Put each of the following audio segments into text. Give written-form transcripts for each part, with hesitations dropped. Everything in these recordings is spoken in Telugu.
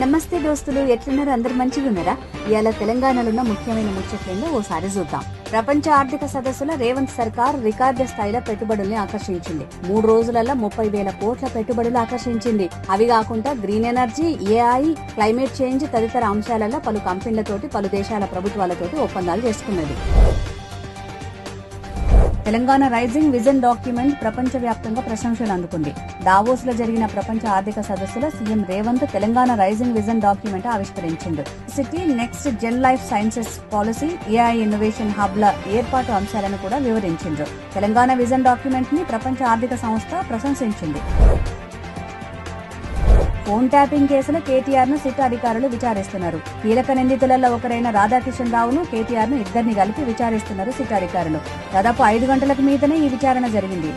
నమస్తే దోస్తులు, ఎట్లున్నారు? అందరు మంచిగా ఉన్నారా? ఇవాళ తెలంగాణలో ఉన్న ముఖ్యమైన ముచ్చట్లేందో ఓసారి చూద్దాం. ప్రపంచ ఆర్థిక సదస్సులో రేవంత్ సర్కార్ రికార్డు స్థాయిలో పెట్టుబడుల్ని ఆకర్షించింది. 3 రోజులలో 30,000 కోట్ల పెట్టుబడులు ఆకర్షించింది. అవి కాకుండా green energy, AI, climate change తదితర అంశాలలో పలు కంపెనీలతోటి, పలు దేశాల ప్రభుత్వాలతోటి ఒప్పందాలు చేసుకున్నది. తెలంగాణ రైజింగ్ విజన్ డాక్యుమెంట్ ప్రపంచవ్యాప్తంగా ప్రశంసలు అందుకుంది. దావోస్ లో జరిగిన ప్రపంచ ఆర్థిక సదస్సులో CM Revanth Telangana rising vision document ఆవిష్కరించిండు. City next gen life sciences policy, AI innovation hub ల ఏర్పాటు అంశాలను కూడా వివరించిండ్రు. తెలంగాణ విజన్ డాక్యుమెంట్ ని ప్రపంచ ఆర్థిక సంస్థ ప్రశంసించింది. ఫోన్ ట్యాపింగ్ కేసులో కేటీఆర్ ను సిట్ అధికారులు విచారిస్తున్నారు. కీలక నిందితులలో ఒకరైన రాధాకిషన్ రావును, కేటీఆర్ ను ఇద్దరిని కలిపి విచారిస్తున్నారు సిట్ అధికారులు. దాదాపు 5 గంటలకు మీదనే ఈ విచారణ జరిగింది.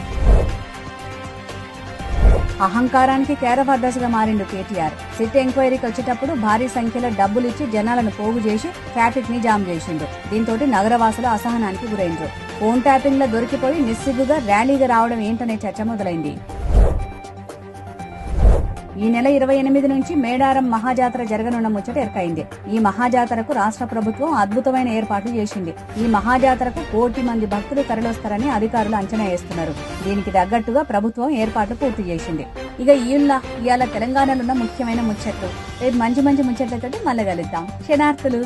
అహంకారానికి కేరఫ్ అడ్రస్ మారిండు కేటీఆర్. సిట్ ఎంక్వైరీకి వచ్చేటప్పుడు భారీ సంఖ్యలో డబ్బులిచ్చి జనాలను పోగు చేసి ట్రాఫిక్ ని జామ్ చేసిండు. దీంతో నగరవాసులు అసహనానికి గురైండ్రు. ఫోన్ ట్యాపింగ్ లో దొరికిపోయి నిస్సిగ్గుగా ర్యాలీగా రావడం ఏంటనే చర్చ మొదలైంది. ఈ నెల 28 నుంచి మేడారం మహాజాతర జరగనున్న ముచ్చట ఎరకైంది. ఈ మహాజాతరకు రాష్ట్ర ప్రభుత్వం అద్భుతమైన ఏర్పాట్లు చేసింది. ఈ మహాజాతరకు 1 కోటి మంది భక్తులు తరలివస్తారని అధికారులు అంచనా వేస్తున్నారు. దీనికి తగ్గట్టుగా ప్రభుత్వం ఏర్పాట్లు పూర్తి చేసింది. ఇక ఇవాళ తెలంగాణలో ఉన్న ముఖ్యమైన ముచ్చట్లు. రేపు మంచి ముచ్చట్లతో మళ్ళీ కలుద్దాం. శనార్థులు.